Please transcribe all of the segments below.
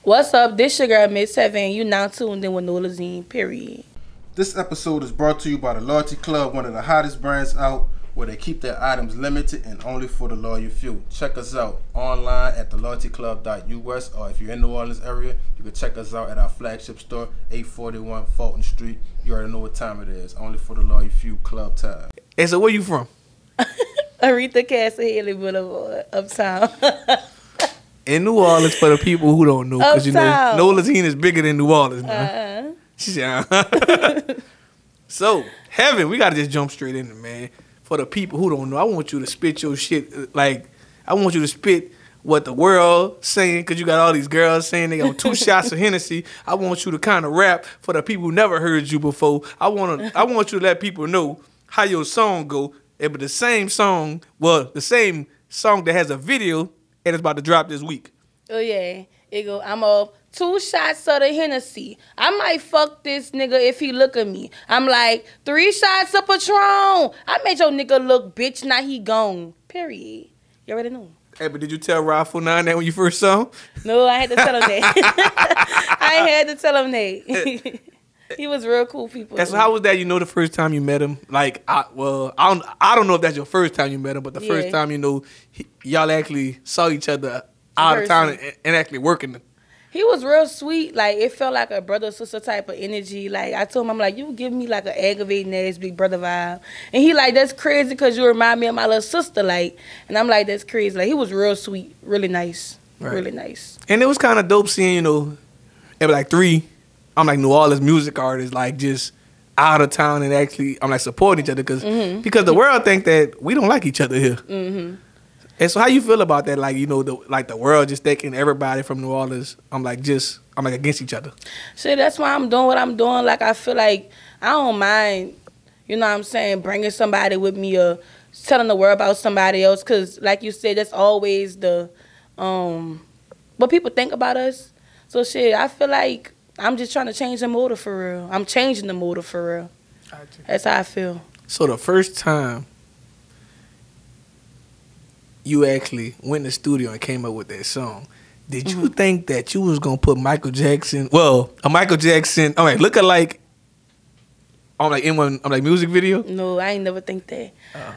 What's up? This your girl Miss Seven. You now tuned in with Nolazine. Period. This episode is brought to you by the Loyalty Club, one of the hottest brands out, where they keep their items limited and only for the loyal few. Check us out online at theloyaltyclub.us, or if you're in New Orleans area, you can check us out at our flagship store, 841 Fulton Street. You already know what time it is. Only for the loyal few, club time. Hey, so where you from? Aretha Castle, Haley Boulevard, Uptown. In New Orleans, for the people who don't know, because you know Nolazine is bigger than New Orleans now. She said, So, Heaven, we gotta just jump straight in it, man. For the people who don't know, I want you to spit your shit. Like, I want you to spit what the world saying, because you got all these girls saying they got 2 shots of Hennessy. I want you to kind of rap for the people who never heard you before. I want you to let people know how your song go. But the same song that has a video, and it's about to drop this week. Oh, yeah. It go, I'm up 2 shots of the Hennessy. I might fuck this nigga if he look at me. I'm like, 3 shots of Patron. I made your nigga look, bitch. Now he gone. Period. You already know. Hey, but did you tell Rob49 that when you first saw him? No, I had to tell him that. I had to tell him that. He was real cool people. And so how was that, the first time you met him? Like, I don't know if that's your first time you met him, but the first time, y'all actually saw each other out of town and actually working. He was real sweet. Like, it felt like a brother-sister type of energy. Like, I told him, I'm like, you give me like an aggravating ass big brother vibe. And he like, that's crazy because you remind me of my little sister. Like, and I'm like, that's crazy. Like, he was real sweet, really nice, really nice. And it was kind of dope seeing, it was like 3, New Orleans music artists, like, just out of town and actually, supporting each other because the world think that we don't like each other here. Mm-hmm. And so how you feel about that? Like, the world just thinking everybody from New Orleans, against each other. Shit, that's why I'm doing what I'm doing. Like, I feel like I don't mind, bringing somebody with me or telling the world about somebody else. Because, like you said, that's always the, what people think about us. So, shit, I feel like I'm just trying to change the motor for real. I'm changing the motor for real. Gotcha. That's how I feel. So the first time you actually went in the studio and came up with that song, did you think that you was going to put Michael Jackson, look-alike, in one music video? No, I ain't never think that.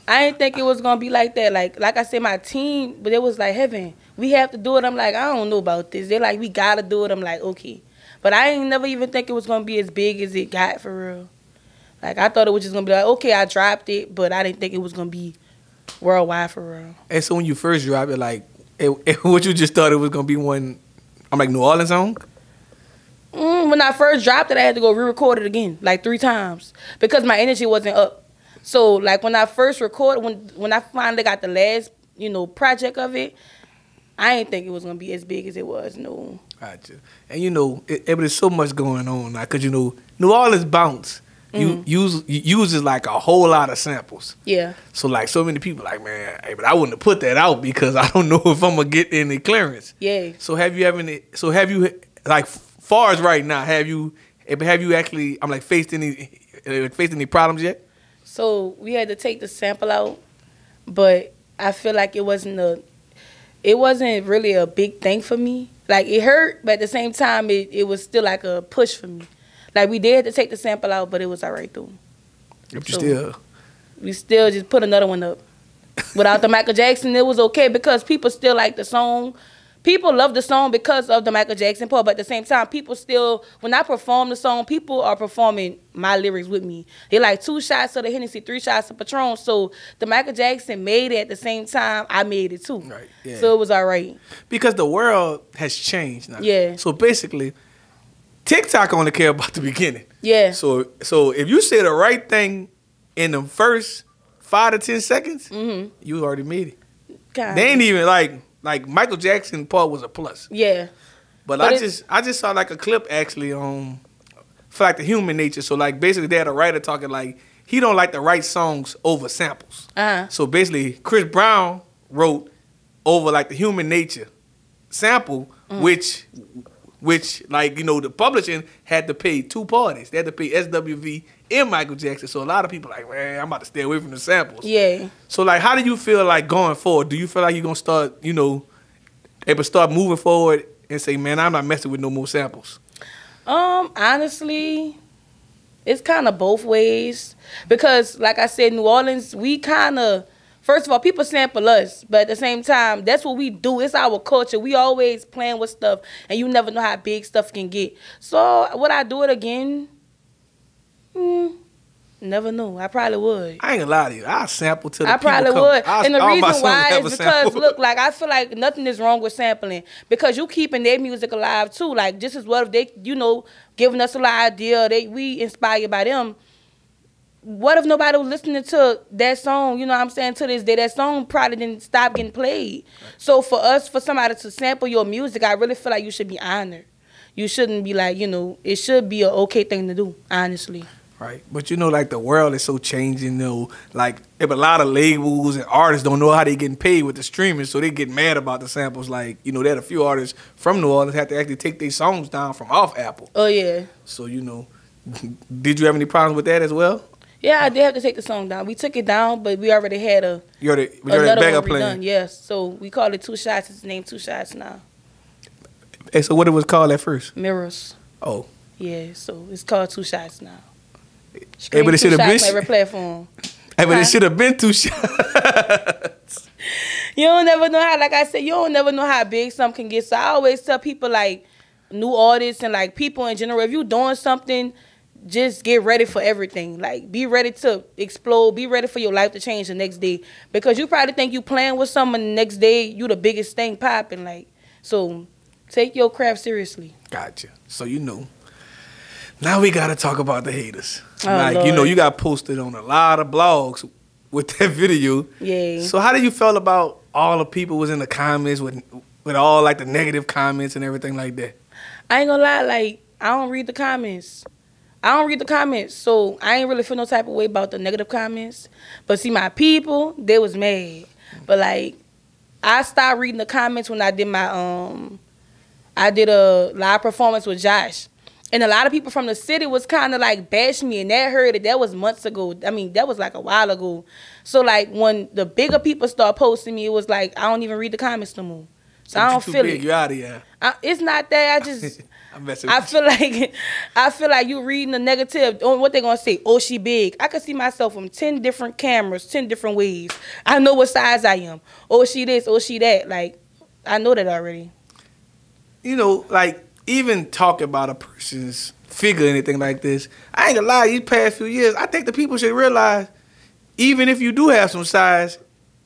I ain't think it was going to be like that. Like I said, my team, but it was like, Heaven, we have to do it. I'm like, I don't know about this. They're like, we got to do it. I'm like, okay. But I ain't never even think it was going to be as big as it got for real. Like, I thought it was just going to be like, okay, I dropped it, but I didn't think it was going to be worldwide for real. And so when you first dropped it, what you just thought it was going to be one, New Orleans song? When I first dropped it, I had to go re-record it again, like 3 times, because my energy wasn't up. So, like, when I first recorded, when I finally got the last, project of it, I didn't think it was going to be as big as it was, no. Gotcha. And, there's so much going on now, because, New Orleans bounce uses, like, a whole lot of samples. Yeah. So, like, so many people like, man, hey, but I wouldn't have put that out because I don't know if I'm going to get any clearance. Yeah. So, have you, like, far as right now, have you actually, faced any problems yet? So, we had to take the sample out, but I feel like it wasn't really a big thing for me. Like, it hurt, but at the same time, it was still like a push for me. Like, we did have to take the sample out, but it was all right, though. We still just put another one up. Without the Michael Jackson, it was okay because people still like the song. People love the song because of the Michael Jackson part, but at the same time, people still, when I perform the song, people are performing my lyrics with me. They like 2 shots of the Hennessy, 3 shots of Patron. So the Michael Jackson made it at the same time I made it too. Right. Yeah. So it was all right. Because the world has changed now. Yeah. So basically, TikTok only care about the beginning. Yeah. So if you say the right thing in the first 5 to 10 seconds, you already made it. God. They ain't even like Michael Jackson part was a plus. Yeah. But I just saw like a clip actually for like the human nature. So like basically they had a writer talking like he don't like to write songs over samples. So basically Chris Brown wrote over like the human nature sample, which like, the publishing had to pay 2 parties. They had to pay SWV and Michael Jackson. So a lot of people like, man, I'm about to stay away from the samples. Yeah. So like, how do you feel like going forward? Do you feel like you're going to start, able to start moving forward and say, man, I'm not messing with no more samples? Honestly, it's kind of both ways. Because, like I said, New Orleans, we kind of, first of all, people sample us. But at the same time, that's what we do. It's our culture. We always playing with stuff. And you never know how big stuff can get. So, would I do it again? Never know. I probably would. I ain't gonna lie to you. I sample till the I probably would. And the reason why is because, look, like, I feel like nothing is wrong with sampling. Because you keeping their music alive, too. Like, just as well if they, you know, giving us a little idea, we inspired by them. What if nobody was listening to that song, you know what I'm saying, to this day? That song probably didn't stop getting played. Right. So for somebody to sample your music, I really feel like you should be honored. You shouldn't be like, you know, it should be an okay thing to do, honestly. Right. But you know, like the world is so changing, you know, like if a lot of labels and artists don't know how they getting paid with the streaming, so they get mad about the samples. Like, you know, that a few artists from New Orleans have to actually take their songs down from off Apple. Oh, yeah. So, you know, did you have any problems with that as well? Yeah, I did have to take the song down. We took it down, but we already had another backup one redone. Yes, so we called it Two Shots. It's named Two Shots now. Hey, so what it was called at first? Mirrors. Oh. Yeah, so it's called Two Shots now. Hey, but it should have been every platform. Hey, but it should have been 2 shots. You don't never know how, like I said, you don't never know how big something can get. So I always tell people, like, new artists and like people in general, if you doing something, just get ready for everything. Like, be ready to explode. Be ready for your life to change the next day. Because you probably think you playing with someone the next day, you the biggest thing popping. Like, so take your craft seriously. Gotcha. So, you know, now we got to talk about the haters. Oh, like, Lord. You know, you got posted on a lot of blogs with that video. Yeah. So how do you feel about all the people was in the comments with all, like, the negative comments and everything like that? I ain't gonna lie, like, I don't read the comments. So I ain't really feel no type of way about the negative comments. But see, my people, they was mad. But, like, I stopped reading the comments when I did I did a live performance with Josh. And a lot of people from the city was kind of like bashing me, and that hurt it. That was months ago. I mean, that was like a while ago. So, like, when the bigger people start posting me, it was like, I don't even read the comments no more. So I don't feel it. You out of here. It's not that. I feel like you reading the negative. What they gonna say? Oh, she big. I can see myself from 10 different cameras, 10 different ways. I know what size I am. Oh, she this. Oh, she that. Like, I know that already. You know, like, even talk about a person's figure or anything like this, I ain't gonna lie, these past few years, I think the people should realize, even if you do have some size,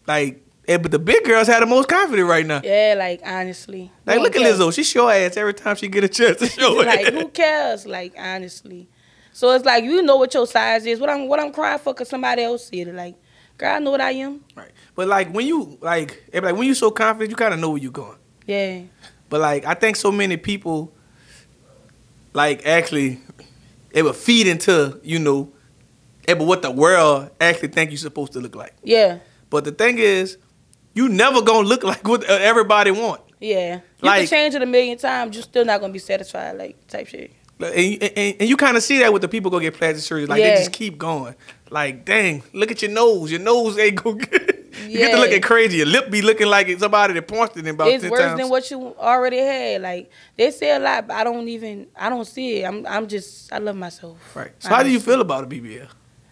like, but the big girls have the most confidence right now. Yeah, like, honestly. Like, look at Lizzo. She show ass every time she get a chance to show like, who cares? Like, honestly. So it's like, you know what your size is. What I'm crying for because somebody else said it. Like, girl, I know what I am. Right. But, like, when you so confident, you kind of know where you're going. Yeah. But, like, I think so many people, like, actually, it would feed into, you know, what the world actually think you're supposed to look like. Yeah. But the thing is, you never gonna look like what everybody want. Yeah. You can change it 1,000,000 times, you're still not gonna be satisfied, like, type shit. And you kind of see that with the people go get plastic surgery. Like, they just keep going. Like, dang, look at your nose. Your nose ain't go good. You get to looking crazy. Your lip be looking like it's somebody that punched it in about 10 times. It's worse than what you already had. Like, they say a lot, but I don't see it. I love myself. Right. So how do you feel about a BBL?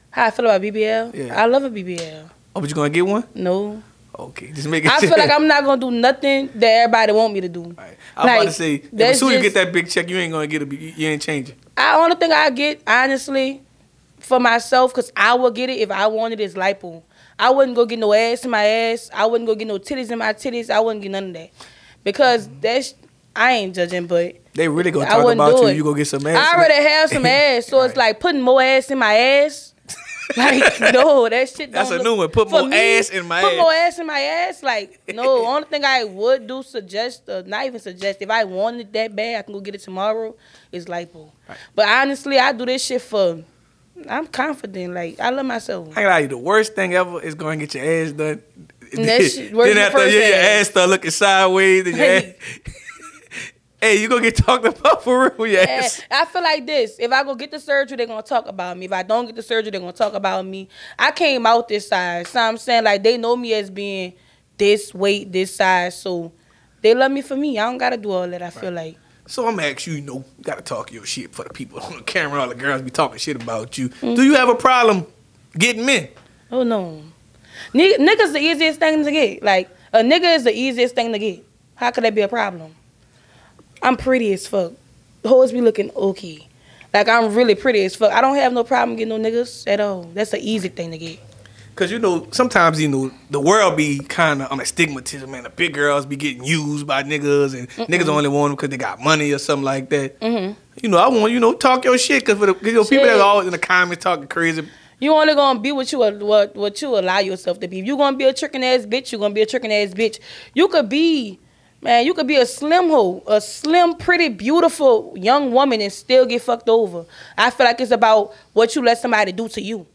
How I feel about BBL? Yeah. I love a BBL. Oh, but you gonna get one? No. Okay, just make it. I feel like I'm not gonna do nothing that everybody want me to do. Right. I'm about to say, as soon as you get that big check, you ain't gonna you ain't changing. Only thing I get, honestly, for myself, because I would get it if I wanted, is lipo. I wouldn't go get no ass in my ass. I wouldn't go get no titties in my titties. I wouldn't get none of that. Because I ain't judging, but they really gonna talk about you. You go get some ass. I already have some ass, so it's like putting more ass in my ass. Like, no, that shit don't That's a new one. Put more ass in my ass. Put more ass in my ass. Like, no, only thing I would do not even suggest, if I wanted it that bad, I can go get it tomorrow, is lipo. Right. But honestly, I do this shit I'm confident. Like, I love myself. I ain't lie, the worst thing ever is going to get your ass done. That shit, then after your ass start looking sideways, and your ass... Hey, you gonna get talked about for real, yes. I feel like this. If I go get the surgery, they're gonna talk about me. If I don't get the surgery, they're gonna talk about me. I came out this size. So I'm saying, like, they know me as being this weight, this size. So They love me for me. I don't gotta do all that. I feel like. So I'm asking you, you gotta talk your shit for the people on the camera. All the girls be talking shit about you. Do you have a problem getting men? Oh no, niggas the easiest thing to get. Like a nigga is the easiest thing to get. How could that be a problem? I'm pretty as fuck. Hoes be looking okay. Like I'm really pretty as fuck. I don't have no problem getting no niggas at all. That's an easy thing to get. Cause sometimes the world be kind of on a stigmatism, man. The big girls be getting used by niggas, and niggas only want them because they got money or something like that. I want talk your shit, cause for the people that are always in the comments talking crazy. You only gonna be what you allow yourself to be. If you gonna be a tricking ass bitch, you gonna be a tricking ass bitch. You could be a slim hoe, a slim, pretty, beautiful young woman and still get fucked over. I feel like it's about what you let somebody do to you.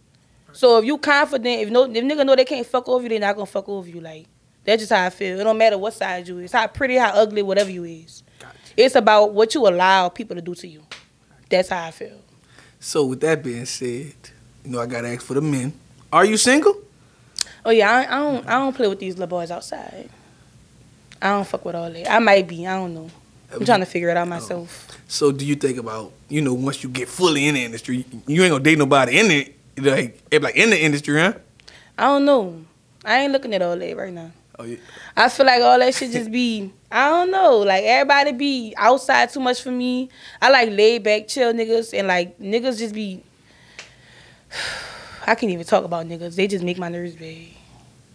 So if you confident, if nigga know they can't fuck over you, they not gonna fuck over you. Like, that's just how I feel. It don't matter what size you is, how pretty, how ugly, whatever you is. Gotcha. It's about what you allow people to do to you. That's how I feel. So with that being said, I gotta ask for the men. Are you single? Oh yeah, I don't play with these little boys outside. I don't fuck with all that. I might be, I don't know. I'm trying to figure it out myself. So do you think about, once you get fully in the industry, you ain't gonna date nobody in it? Like in the industry, huh? I don't know. I ain't looking at all that right now. Oh yeah. I feel like all that shit just be, I don't know. Like everybody be outside too much for me. I like laid back, chill niggas, and like niggas just be. I can't even talk about niggas. They just make my nerves bad.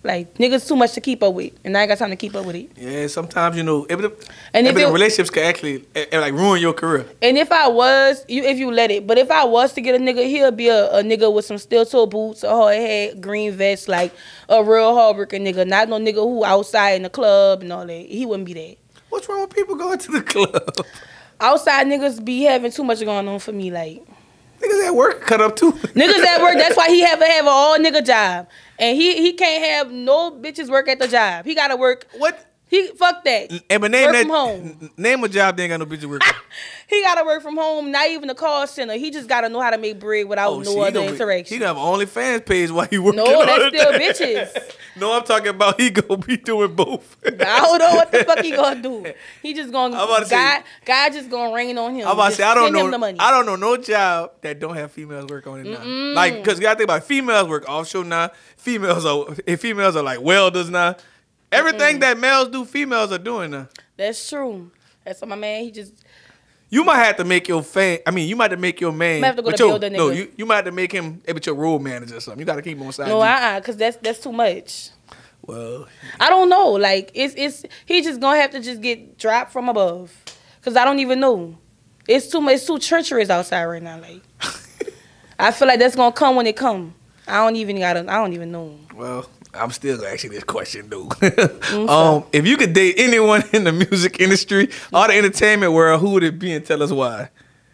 Like niggas too much to keep up with, and I ain't got time to keep up with it. Yeah, sometimes relationships can actually like ruin your career. And if you let it, but if I was to get a nigga, he'll be a nigga with some steel toe boots, a hard hat, green vest, like a real hardworking nigga, not no nigga who outside in the club and all that. He wouldn't be that. What's wrong with people going to the club? Outside niggas be having too much going on for me, like. Niggas at work cut up too. Niggas at work. That's why he have an all nigga job, and he can't have no bitches work at the job. He gotta work. What? He fuck that. But work from home. Name a job they ain't got no bitches work. He gotta work from home. Not even the call center. He just gotta know how to make bread without no other interaction. He gonna have OnlyFans page while he working. No, that's still bitches. No, I'm talking about he gonna be doing both. I don't know what the fuck he gonna do. He just gonna God just gonna rain on him. I'm about to say I don't know no job that don't have females work on it now. Like, cause you gotta think about it, females work offshore now. Females are like welders now. Everything that males do, females are doing now. That's true. That's what my man. You might have to make your fan. I mean, you might have to make your man. You have to go to build a nigga. No, you might have to make him your role manager or something. You got to keep him on side. No, because that's too much. Well, I don't know. Like it's he just gonna have to just get dropped from above. Cause I don't even know. It's too treacherous outside right now. Like I feel like that's gonna come when it come. I don't even know. Well, I'm still gonna ask you this question, dude. If you could date anyone in the music industry or the entertainment world, who would it be, and tell us why?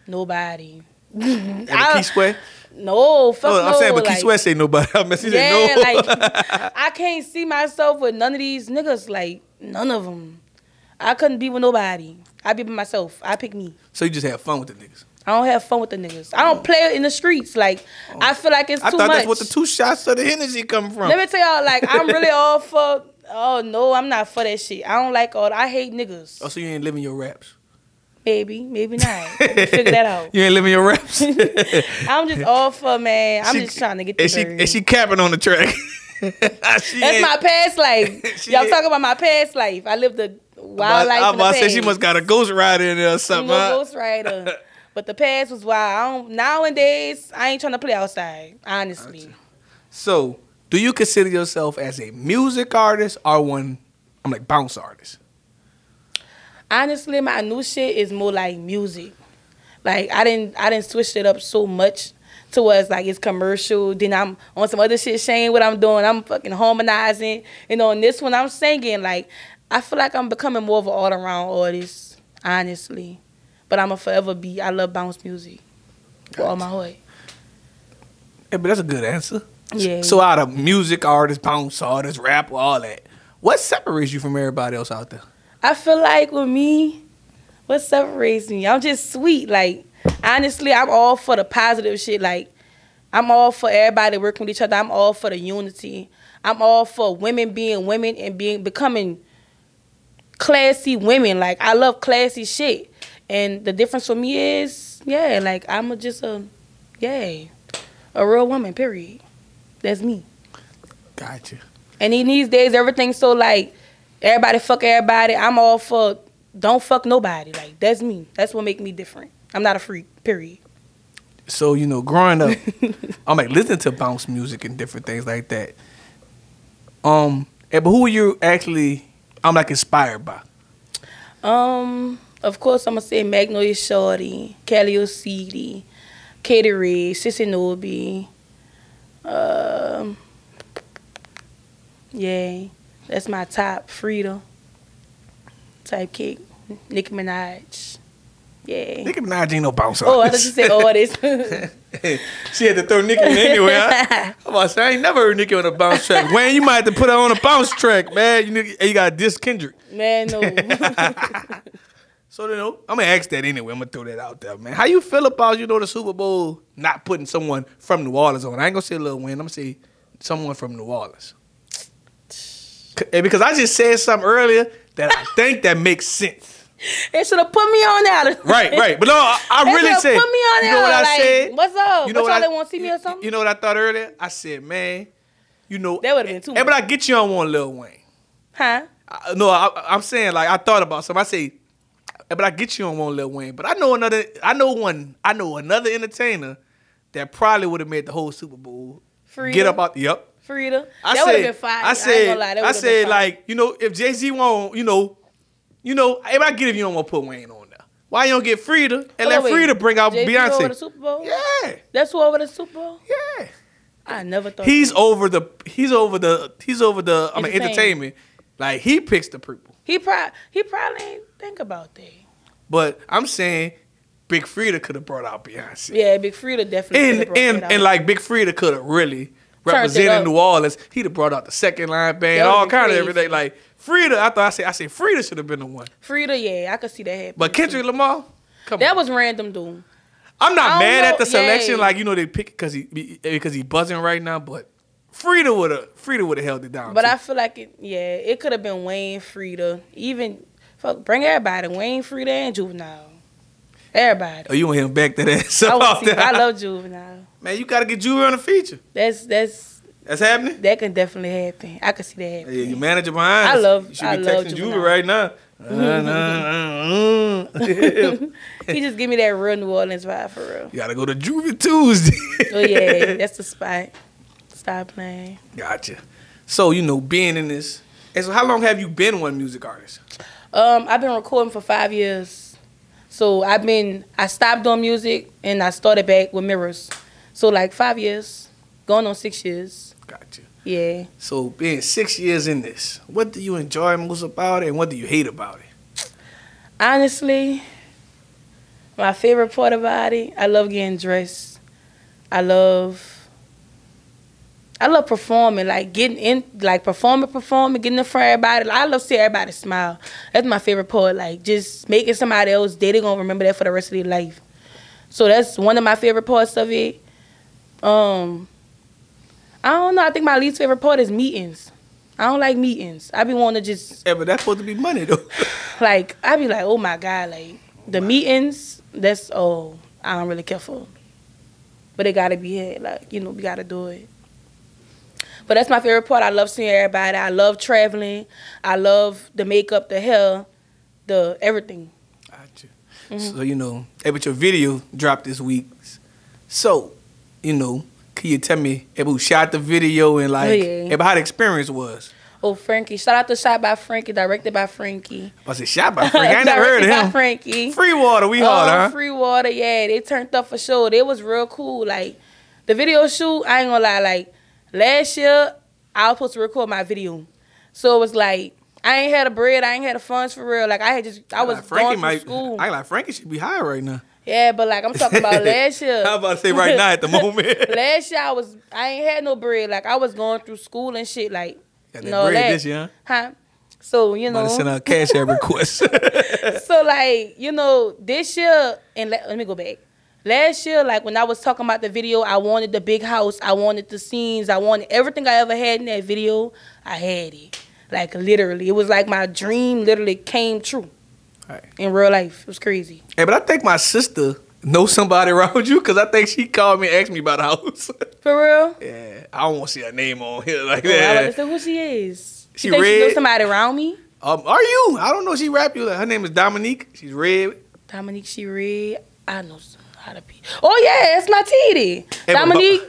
Nobody. Key Sweat? No, fuck no. I'm saying, but Key Sweat say nobody. He said no. Like I can't see myself with none of these niggas. Like none of them. I couldn't be with nobody. I'd be by myself. I pick me. So you just have fun with the niggas? I don't have fun with the niggas. I don't play in the streets. Like, I feel like it's too much. I thought that's what the 2 shots of the Hennessy come from. Let me tell y'all, like, I'm really all for, oh, no, I'm not for that shit. I don't like all that. I hate niggas. Oh, so you ain't living your raps? Maybe not. Figure that out. You ain't living your raps? I'm just all for, man. I'm just trying to get the bird. And she capping on the track. That's my past life. Y'all talking about my past life. I lived a wild life in the past. I'm about to say she must got a ghost rider in there or something. No ghost rider. But the past was wild. Nowadays, I ain't trying to play outside, honestly. Gotcha. So, do you consider yourself as a music artist or one, bounce artist? Honestly, my new shit is more like music. Like, I didn't switch it up so much to where it's like it's commercial. Then I'm on some other shit, saying what I'm doing. I'm fucking harmonizing. And on this one, I'm singing. Like, I feel like I'm becoming more of an all-around artist, honestly. But I'ma forever be. I love bounce music with all my heart. Yeah, but that's a good answer. Yeah. So out of music artists, bounce artists, rap, all that, what separates you from everybody else out there? I feel like with me, what separates me? I'm just sweet. Like honestly, I'm all for the positive shit. Like I'm all for everybody working with each other. I'm all for the unity. I'm all for women being women and becoming classy women. Like, I love classy shit. And the difference for me is, yeah, like, I'm just a real woman, period. That's me. Gotcha. And in these days, everything's so, like, everybody fuck everybody. I'm all for don't fuck nobody. Like, that's me. That's what make me different. I'm not a freak, period. So, you know, growing up, I'm like listening to bounce music and different things like that. But who are you actually, I'm like inspired by? Of course, I'm gonna say Magnolia Shorty, Kelly Osidi, Katie Reed, Sissy Nobi. Yeah, that's my top. Frida type kick. Nicki Minaj. Yeah. Nicki Minaj ain't no bounce artist. Oh, I thought you said artist. She had to throw Nicki in anyway. Huh? I'm about to say, I ain't never heard Nicki on a bounce track. Wayne, you might have to put her on a bounce track, man. You got to diss Kendrick. Man, no. So, you know, I'm going to ask that anyway. I'm going to throw that out there, man. How you feel about, you know, the Super Bowl not putting someone from New Orleans on? I ain't going to say Lil Wayne. I'm going to say someone from New Orleans. Because I just said something earlier that I think that makes sense. They should have put me on that. Right. But no, I really said. Put me on you know what I said? What's up? You know what they want to see me or something? You know what I thought earlier? I said, man, you know. That would have been too much. But I get you on one Lil Wayne. Huh? I'm saying, like, I thought about something. I say, but I get you on one Lil Wayne. But I know another entertainer that probably would have made the whole Super Bowl. Frida. Get up out. Yep. Frida. That would have been fire. I said, like, you know, if Jay-Z won't, you know, if I get if you don't want to put Wayne on there, why you don't get Frida and let Frida bring out Jay-Z Beyonce? Over the Super Bowl? Yeah. That's who over the Super Bowl? Yeah. I never thought he's over the entertainment. Like, he picks the people. He probably ain't think about that. But I'm saying Big Frida could have brought out Beyonce. Yeah, Big Frida definitely could have brought and like Big Frida could have really represented New Orleans. He'd have brought out the second line band, all kind of everything. Like Frida, I say Frida should have been the one. Frida, yeah, I could see that happening. But Kendrick Lamar, that was random, dude. I'm not mad at the selection, like, you know, they pick because he buzzing right now, but Frida would have held it down. But too. I feel like it could have been Wayne, Frida, even bring everybody, Wayne, Frida, and Juvenile. Everybody. Oh, you want him back to that? I love Juvenile. Man, you gotta get Juvie on a feature. That's happening. That can definitely happen. I can see that happening. Yeah, your manager behind us. You should be texting Juvie right now. He just give me that real New Orleans vibe for real. You gotta go to Juvie Tuesday. Oh yeah, that's the spot. Stop playing. Gotcha. So, you know, being in this. And so how long have you been one music artist? I've been recording for 5 years. So I stopped doing music and I started back with Mirrors. So like 5 years, going on 6 years. Gotcha. Yeah. So being 6 years in this, what do you enjoy most about it and what do you hate about it? Honestly, my favorite part about it, I love getting dressed. I love performing, like getting in, like performing, getting in front of everybody. I love seeing everybody smile. That's my favorite part. Like just making somebody else day, they're gonna remember that for the rest of their life. So that's one of my favorite parts of it. I don't know. I think my least favorite part is meetings. I don't like meetings. I be wanting to just. Yeah, but that's supposed to be money though. Like I be like, oh my God, like the meetings. I don't really care for. But it gotta be it. Like, you know, we gotta do it. But that's my favorite part. I love seeing everybody. I love traveling. I love the makeup, the hair, the everything. Gotcha. Mm-hmm. So, you know, but your video dropped this week. So, you know, can you tell me who shot the video and like how the experience was? Oh, Frankie. Shout out to Shot by Frankie, directed by Frankie. I said Shot by Frankie. I ain't never heard of him. By Frankie. Free Water, we hard, huh? Free Water, yeah. They turned up for sure. They was real cool. Like, the video shoot, I ain't gonna lie, like, last year, I was supposed to record my video. So it was like, I ain't had the bread, I ain't had the funds for real. Like, I was going to school. I like Frankie should be high right now. Yeah, but like, I'm talking about last year. I was about to say right now at the moment. Last year, I ain't had no bread. Like, I was going through school and shit. Like, got that bread this year, huh? So, you know. I'm about to send out a cash app request. So, like, you know, this year, and let me go back. Last year, like, when I was talking about the video, I wanted the big house. I wanted the scenes. I wanted everything I ever had in that video. I had it. Like, literally. It was like my dream literally came true. Right. In real life. It was crazy. Hey, but I think my sister knows somebody around you because I think she called me and asked me about the house. For real? Yeah. I don't want to see her name on here like that. I was about to say who she is. She think red. She knows somebody around me? Are you? I don't know. She rap you. Her name is Dominique. She's red. Dominique, she red. I know how to be. Oh, yeah. That's my titty. Hey, Dominique.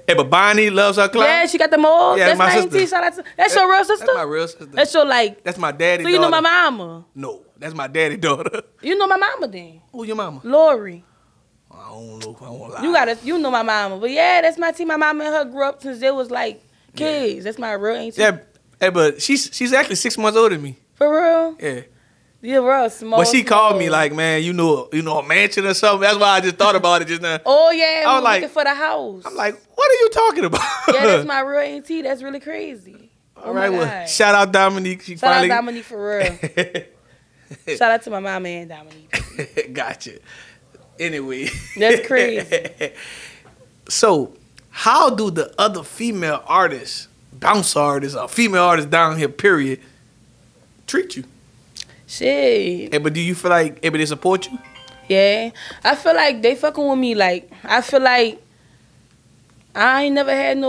But Bonnie loves her clown. Yeah, she got the mold. Yeah, that's my sister. Shout out to, that's your real sister? That's my real sister. That's your, like... That's my daddy daughter. So you know my mama? No, that's my daddy daughter. You know my mama then? Who your mama? Lori. I don't know. I won't lie. You know my mama. But yeah, that's my team. My mama and her grew up since they was like kids. Yeah. That's my real auntie. Yeah, hey, but she's actually 6 months older than me. For real? Yeah. Yeah, real small. But she called me like, man, you know a mansion or something. That's why I just thought about it just now. Oh yeah, I was like, looking for the house. I'm like, what are you talking about? Yeah, that's my real auntie. That's really crazy. All right, well, shout out Dominique. Shout out Dominique for real. Shout out to my mama and Dominique. Gotcha. Anyway, that's crazy. So, how do the other female artists, bounce artists, or female artists down here, period, treat you? Shit. Hey, but do you feel like they support you? Yeah. I feel like they fucking with me. Like, I feel like I ain't never had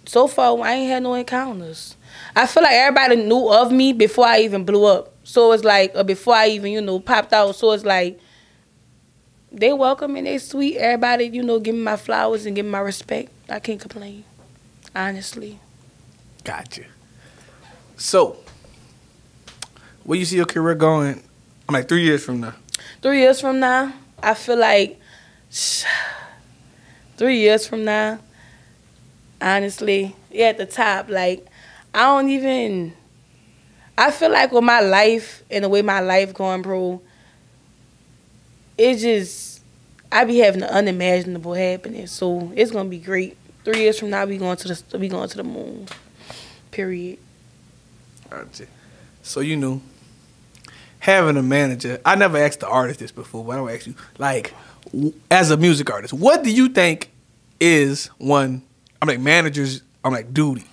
so far, I ain't had no encounters. I feel like everybody knew of me before I even blew up. So it's like, before I even, popped out. So it's like, they welcome and they sweet. Everybody, give me my flowers and give me my respect. I can't complain. Honestly. Gotcha. So, where you see your career going? I'm like 3 years from now. 3 years from now, I feel like 3 years from now, honestly, at the top. Like, I feel like with my life and the way my life going, bro, I be having the unimaginable happening. So it's gonna be great. 3 years from now, we going to the moon. Period. Gotcha. So having a manager, I never asked the artist this before, but I'll ask you, like, as a music artist, what do you think is manager's duty?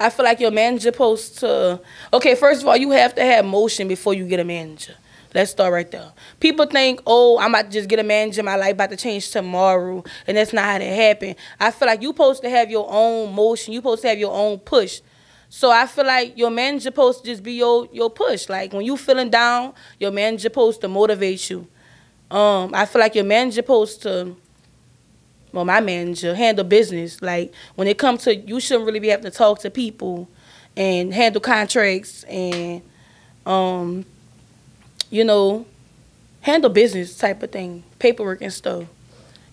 I feel like your manager supposed to, okay, first of all, you have to have motion before you get a manager. Let's start right there. People think, oh, I'm about to just get a manager, my life about to change tomorrow, and that's not how that happen. I feel like you supposed to have your own motion, you supposed to have your own push. So I feel like your manager supposed to just be your push. Like, when you feeling down, your manager supposed to motivate you. I feel like your manager supposed to, my manager, handle business. Like, when it comes to, you shouldn't really be having to talk to people and handle contracts and, handle business type of thing, paperwork and stuff.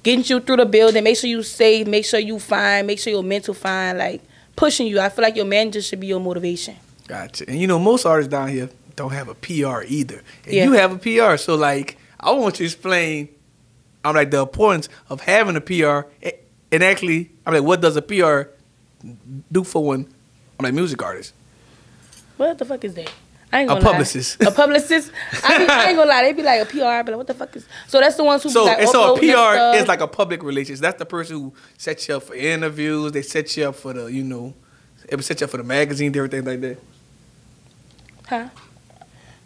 Getting you through the building, make sure you safe, make sure you fine, make sure your mental fine, like, pushing you. I feel like your manager should be your motivation. Gotcha. And most artists down here don't have a PR either. And you have a PR. So, like, I want you to explain, the importance of having a PR. And actually, what does a PR do for one, music artist? What the fuck is that? I ain't gonna lie. Publicist. A publicist? I ain't gonna lie. They be like a PR, but what the fuck is... So that's the ones who be like So a PR is like a public relations. That's the person who sets you up for interviews. They set you up for the, it would set you up for the magazines, everything like that. Huh?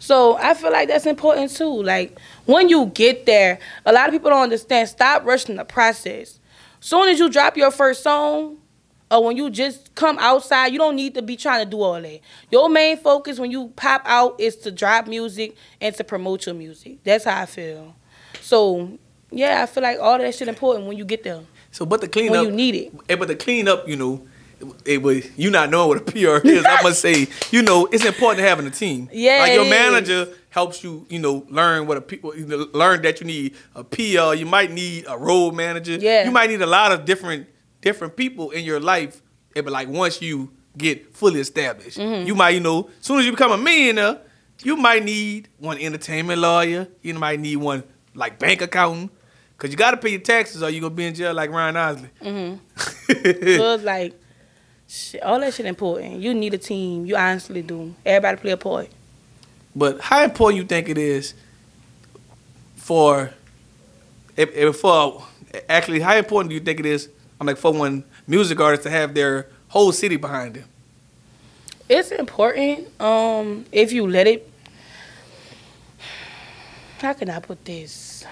So I feel like that's important too. Like, when you get there, a lot of people don't understand. Stop rushing the process. Soon as you drop your first song, or when you just come outside, you don't need to be trying to do all that. Your main focus when you pop out is to drop music and to promote your music. That's how I feel. So, yeah, I feel like all that shit important when you get there. So, but the clean when up... When you need it. But the clean up, you not knowing what a PR is, I must say, it's important to having a team. Yeah, like your manager helps you, learn learn that you need a PR. You might need a road manager. Yeah. You might need a lot of different people in your life. But like once you get fully established, you might, as soon as you become a millionaire, you might need one entertainment lawyer. You might need one like bank accountant. Cause you gotta pay your taxes or you gonna be in jail like Ryan Osley. So it's like, shit, all that shit important. You need a team. You honestly do. Everybody play a part. But how important you think it is actually, how important do you think it is, for one music artist to have their whole city behind them? It's important. If you let it. How can I put this?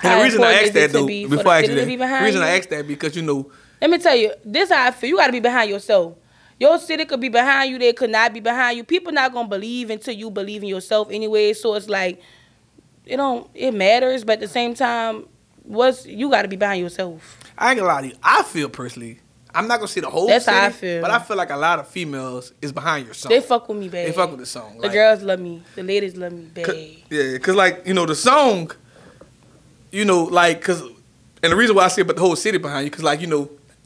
And the reason I asked that though, before I ask you that, the reason I asked that because Let me tell you, this how I feel. You got to be behind yourself. Your city could be behind you. They could not be behind you. People not gonna believe until you believe in yourself anyway. So it's like, it matters, but at the same time, you got to be behind yourself. I ain't gonna lie to you. I feel personally, I'm not gonna say the whole That's city, how I feel. but I feel like a lot of females is behind your song. They fuck with me, babe. They fuck with the song. The girls love me. The ladies love me, babe. Yeah, cause the song, cause, and the reason why I say about the whole city behind you, cause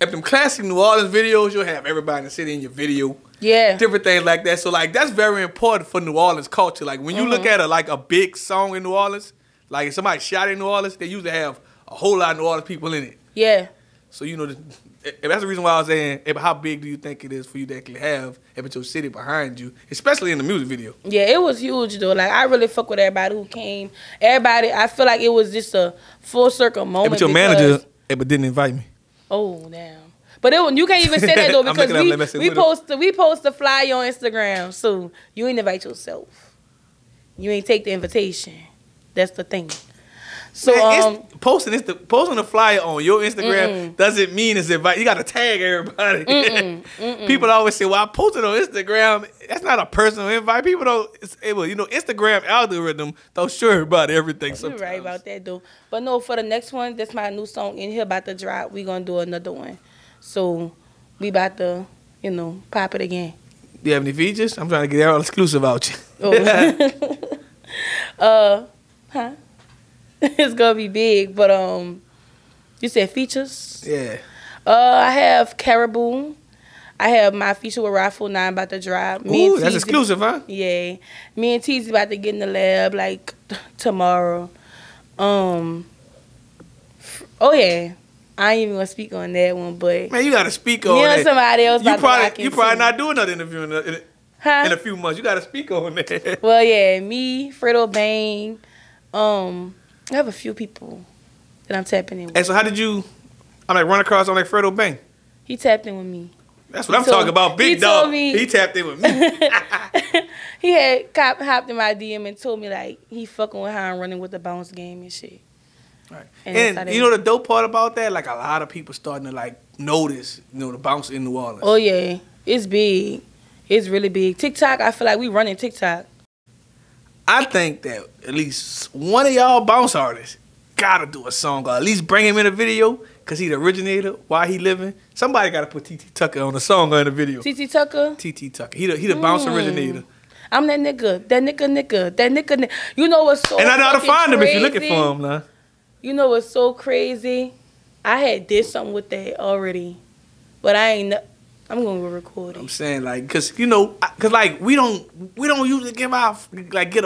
at them classic New Orleans videos, you'll have everybody in the city in your video. Yeah. Different things like that. So that's very important for New Orleans culture. Like when you look at a big song in New Orleans, like if somebody shot in New Orleans, they usually have a whole lot of New Orleans people in it. Yeah. So that's the reason why I was saying, how big do you think it is for you to actually have your city behind you, especially in the music video? Yeah, it was huge though. Like I really fuck with everybody who came. Everybody, I feel like it was just a full circle moment. But your manager didn't invite me. Oh damn! But you can't even say that though because we post the flyer on Instagram, so you ain't invite yourself. You ain't take the invitation. That's the thing. So posting the flyer on your Instagram doesn't mean it's invite. You got to tag everybody. People always say, "Well, I posted on Instagram." That's not a personal invite. People don't. Instagram algorithm don't show everybody everything. Sometimes. You're right about that though. But no, for the next one, that's my new song in here about to drop. We gonna do another one. So we about to, pop it again. Do you have any features? I'm trying to get all exclusive out you. Huh? It's gonna be big, but you said features? Yeah. I have Caribou. I have my feature with Rob49 about to drop. Ooh, that's exclusive, huh? Yeah. Me and T's about to get in the lab like tomorrow. Oh yeah. I ain't even gonna speak on that one, but man, you gotta speak on that. Somebody else. You probably not doing another interview in a few months. You gotta speak on that. Well, yeah, me, Fredo Bang. I have a few people that I'm tapping in with. And so how did you, run across on Fredo Bang? He tapped in with me. That's what I'm talking about, big dog. He tapped in with me. He had hopped in my DM and told me, like, he fucking with how I'm running with the bounce game and shit. Right. And the dope part about that, like, a lot of people starting to, notice, the bounce in New Orleans. Oh, yeah. It's big. It's really big. TikTok, I feel like we running TikTok. I think that at least one of y'all bounce artists gotta do a song or at least bring him in a video because he the originator while he living. Somebody gotta put TT Tucker on the song or in the video. TT Tucker? TT Tucker. He the bounce originator. I'm that nigga. You know what's so and I know how to find crazy? Him if you're looking for him now. You know what's so crazy? I had did something with that already, but I'm gonna record it. I'm saying cause we don't usually get a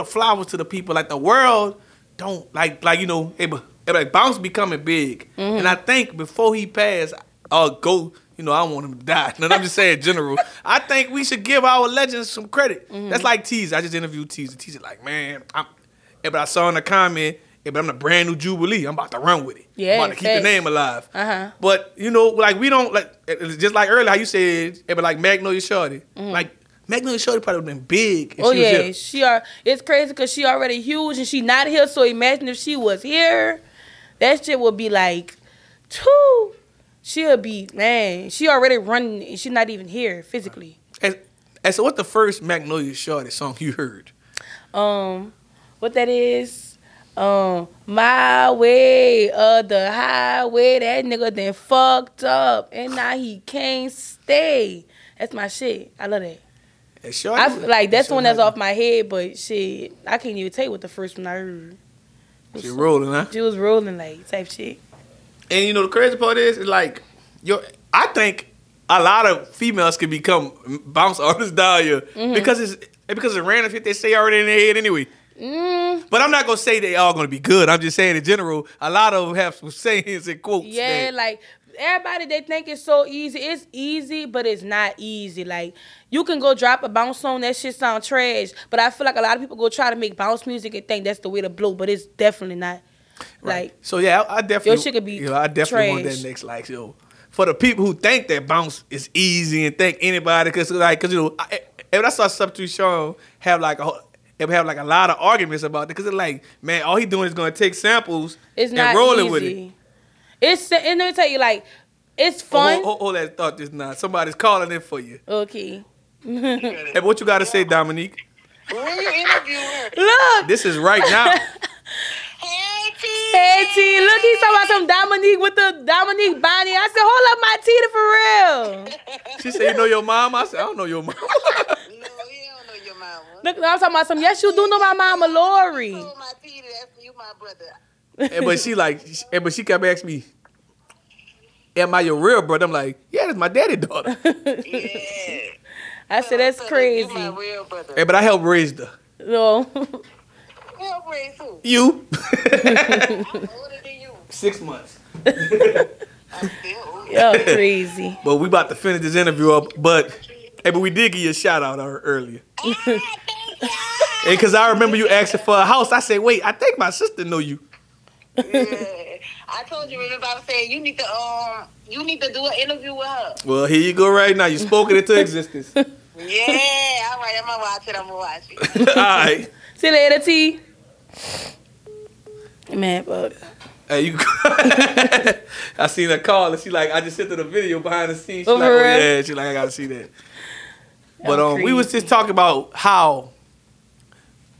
flowers to the people. Like the world don't bounce becoming big. And I think before he passed, I'll go. I don't want him to die. And I'm just saying general. I think we should give our legends some credit. That's like Tease. I just interviewed Tease. Tease like, man, but I saw in the comment. Yeah, but I'm the brand new Jubilee. I'm about to run with it. Yeah, I'm about to keep the name alive. But we don't just like earlier how you said, but Magnolia Shorty. Magnolia Shorty probably would have been big. If she was here. It's crazy because she already huge and she not here. So imagine if she was here, that shit would be she'll be she already running and she's not even here physically. And so, what's the first Magnolia Shorty song you heard? What that is? My way of the highway, that nigga then fucked up and now he can't stay. That's my shit. I love that. I feel like that's one that's off my head, but shit, I can't even tell you what the first one I heard. She rolling, huh? She was rolling type shit. And the crazy part is I think a lot of females can become bounce artists down here because it's random shit they say already in their head anyway. But I'm not gonna say they all gonna be good. I'm just saying in general, a lot of them have some sayings and quotes. Yeah, everybody they think it's so easy. It's easy, but it's not easy. Like you can go drop a bounce song, that shit sound trash. But I feel like a lot of people go try to make bounce music and think that's the way to blow, but it's definitely not. Right. So yeah, I definitely your shit could be I definitely trash. want that next for the people who think that bounce is easy and think anybody, cause you know, I saw Substitute Sean have like a lot of arguments about it, because it's like, man, all he doing is gonna take samples and rolling with it. And let me tell you, like, it's fun. Hold that thought just now. Somebody's calling in for you. Okay. Hey, what you gotta say, Dominique? When you interview her. Look. This is right now. Hey, T. Look, he's talking about some Dominique with the Dominique Bonnie. I said, hold up my Tita for real. She said, you know your mom? I said, I don't know your mom. No, he don't know your mama. Look, I'm talking about some, yes, you do know my mama, Lori. You told my Tita, that's you, my brother. But she kept asking me, am I your real brother? I'm like, yeah, that's my daddy's daughter. Yeah. I said, that's crazy. You my real brother. Hey, but I helped raise her. No. Help raise who? You. I'm older than you. 6 months. I'm still older. You're crazy. But we about to finish this interview up. But we did give you a shout out earlier. And because I remember you asking for a house, I said, wait, I think my sister know you. Yeah. I told you, remember I was saying you need to do an interview with her. Well, here you go right now. You spoke it into existence. Yeah, all right, I'm gonna watch it. All right. See you later, T. Man, but Hey, you. I seen her call and she like, I just sent her the video behind the scenes. She like, oh yeah. She like, I gotta see that. But we was just talking about how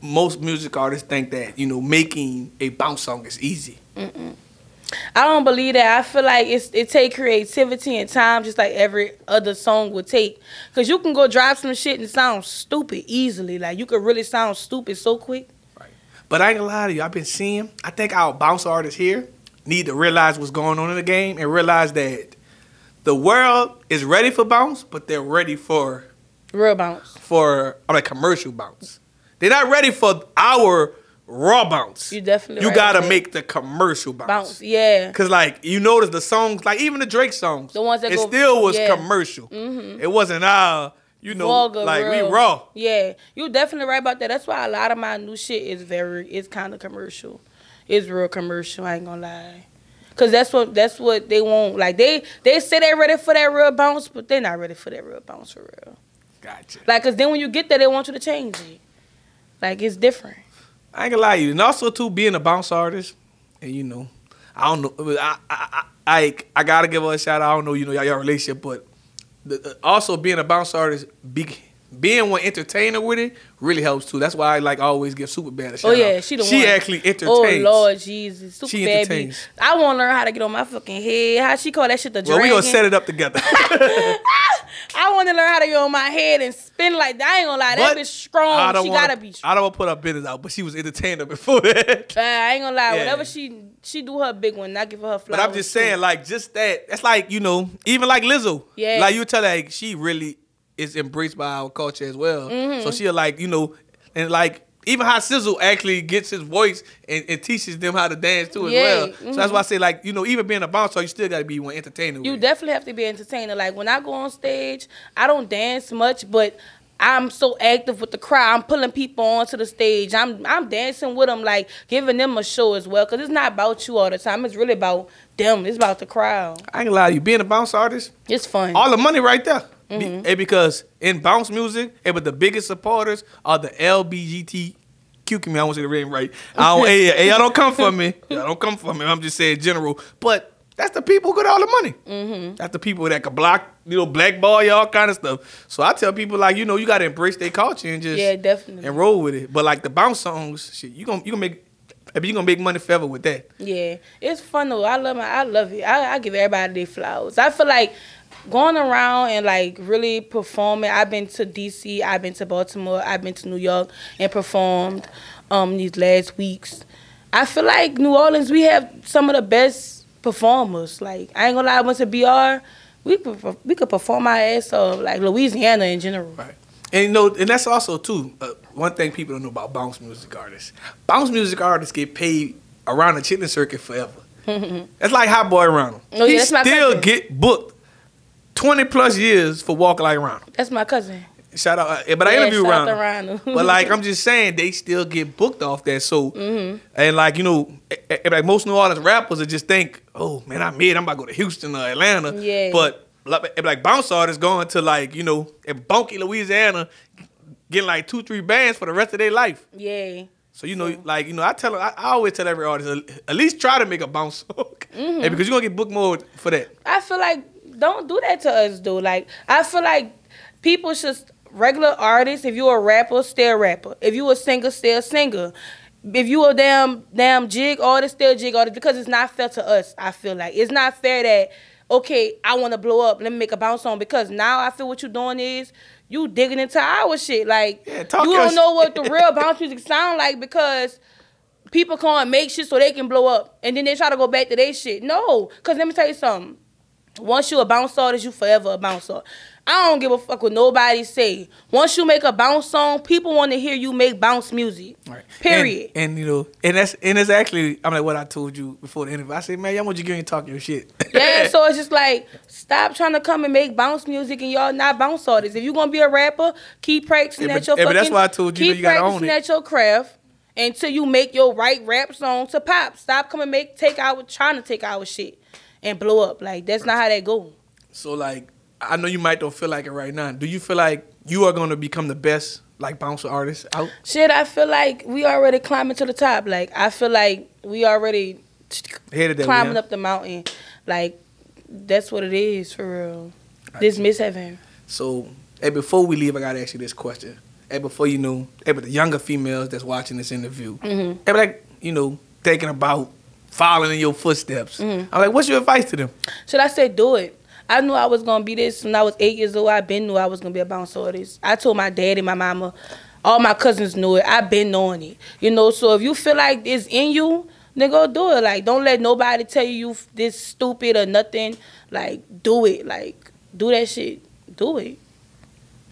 most music artists think that, you know, making a bounce song is easy. I don't believe that. I feel like it take creativity and time, just like every other song would take. Cause you can go drop some shit and sound stupid easily. Like you could really sound stupid so quick. Right. But I ain't gonna lie to you. I've been seeing. I think our bounce artists here need to realize what's going on in the game and realize that the world is ready for bounce, but they're ready for real bounce. Commercial bounce. They're not ready for our raw bounce. You definitely. You gotta make the commercial bounce. Yeah. Cause like you notice the songs, like even the Drake songs, the ones that it still was commercial. It wasn't vulgar, like real. We raw. Yeah, you definitely right about that. That's why a lot of my new shit is kind of commercial. It's real commercial. I ain't gonna lie. Cause that's what they want. Like they say they're ready for that real bounce, but they're not ready for that real bounce for real. Gotcha. Like, cause then when you get there, they want you to change it. Like it's different. I ain't gonna lie to you. And also, too, being a bounce artist, and, you know, I don't know. I gotta give her a shout out. I don't know, you know, y'all relationship, but also being a bounce artist, being one entertainer with it really helps, too. That's why I always give Superbad a shout out. Oh, yeah, she one. She actually entertains. Oh, Lord Jesus. Superbad. I want to learn how to get on my fucking head. How she call that shit the dragon? Well, we gonna set it up together. I want to learn how to get on my head and spin like that. I ain't gonna lie, that bitch strong. She gotta be strong. I don't want to put her business out, but she was entertainer before that. I ain't gonna lie, whenever she do her big one, I give her flowers. But I'm just saying, like, just that. That's like, you know, even like Lizzo. Yeah. Like, you tell her, like, she really is embraced by our culture as well. So she'll, like, you know, and like, even how Sizzle actually gets his voice and teaches them how to dance too as well. So that's why I say, like, you know, even being a bouncer, you still got to be one entertainer. You definitely have to be an entertainer. Like, when I go on stage, I don't dance much, but I'm so active with the crowd. I'm pulling people onto the stage. I'm dancing with them, like, giving them a show as well. Because it's not about you all the time. It's really about them. It's about the crowd. I ain't gonna lie to you. Being a bounce artist, it's fun. All the money right there. Because in bounce music, but the biggest supporters are the LBGTQ community. I want to say the name right. Hey, y'all don't come for me. Y'all don't come for me. I'm just saying general. But that's the people who get all the money. That's the people that can block, you know, blackball y'all kind of stuff. So I tell people, like, you know, you got to embrace their culture and just definitely and roll with it. But like the bounce songs, shit, you gonna make money forever with that. Yeah, it's fun though. I love it. I give everybody their flowers. I feel like going around and like really performing. I've been to DC, I've been to Baltimore, I've been to New York and performed these last weeks. I feel like New Orleans, we have some of the best performers. Like, I ain't gonna lie, I went to BR, we could perform our ass off, like Louisiana in general. Right. And you know, and that's also too one thing people don't know about bounce music artists. Bounce music artists get paid around the chitlin circuit forever. That's like Hot Boy Ronald. Oh, yeah, that's my still cousin. Get booked 20 plus years for Walking Like Ronald. That's my cousin. Shout out, but I interview Rhino. But like I'm just saying, they still get booked off that. So and like like most New Orleans rappers would just think, oh man, I'm about to go to Houston or Atlanta. Yeah. But like bounce artists going to like in Bunkie, Louisiana, getting like 2-3 bands for the rest of their life. Yeah. So I always tell every artist at least try to make a bounce song, and because you're gonna get booked more for that. I feel like don't do that to us, though. Like I feel like people should. Regular artists, if you a rapper, stay a rapper. If you a singer, stay a singer. If you a damn jig artist, stay a jig artist, because it's not fair to us, I feel like. It's not fair that, okay, I want to blow up, let me make a bounce song, because now I feel what you're doing is you digging into our shit. Like, you don't know what the real bounce music sound like because people can't make shit so they can blow up. And then they try to go back to their shit. No, because let me tell you something. Once you a bounce artist, you forever a bounce artist. I don't give a fuck what nobody say. Once you make a bounce song, people want to hear you make bounce music. Right. Period. And it's actually, I'm like what I told you before the interview. I said, man, I want you to get and talk your shit. Yeah, so it's just like, stop trying to come and make bounce music and y'all not bounce artists. If you gonna be a rapper, keep practicing at your fucking. But that's why I told you, you gotta own it. Keep practicing at your craft until you make your right rap song to pop. Stop coming trying to take our shit and blow up. Like, that's not how that go. So like, I know you might don't feel like it right now. Do you feel like you are going to become the best like bouncer artist out? Shit, I feel like we already climbing to the top. Like, I feel like we already climbing up the mountain. Like, that's what it is for real. This Miss Heaven. So, before we leave, I got to ask you this question. Before the younger females that's watching this interview, like, thinking about following in your footsteps. I'm like, what's your advice to them? Should I say do it? I knew I was going to be this when I was 8 years old. I been knew I was going to be a bounce artist. I told my daddy, my mama, all my cousins knew it. I been knowing it. So if you feel like it's in you, then go do it. Like, don't let nobody tell you this stupid or nothing. Like, do it. Like, do that shit. Do it.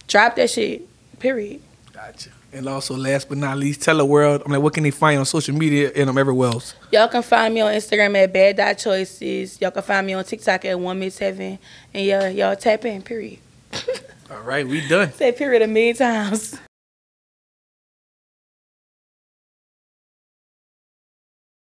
Drop that shit. Period. Gotcha. And also, last but not least, tell the world, what can they find on social media and everywhere else? Y'all can find me on Instagram at bad.choices. Y'all can find me on TikTok at 1Miss7. And y'all tap in, period. All right, we done. Say period a million times.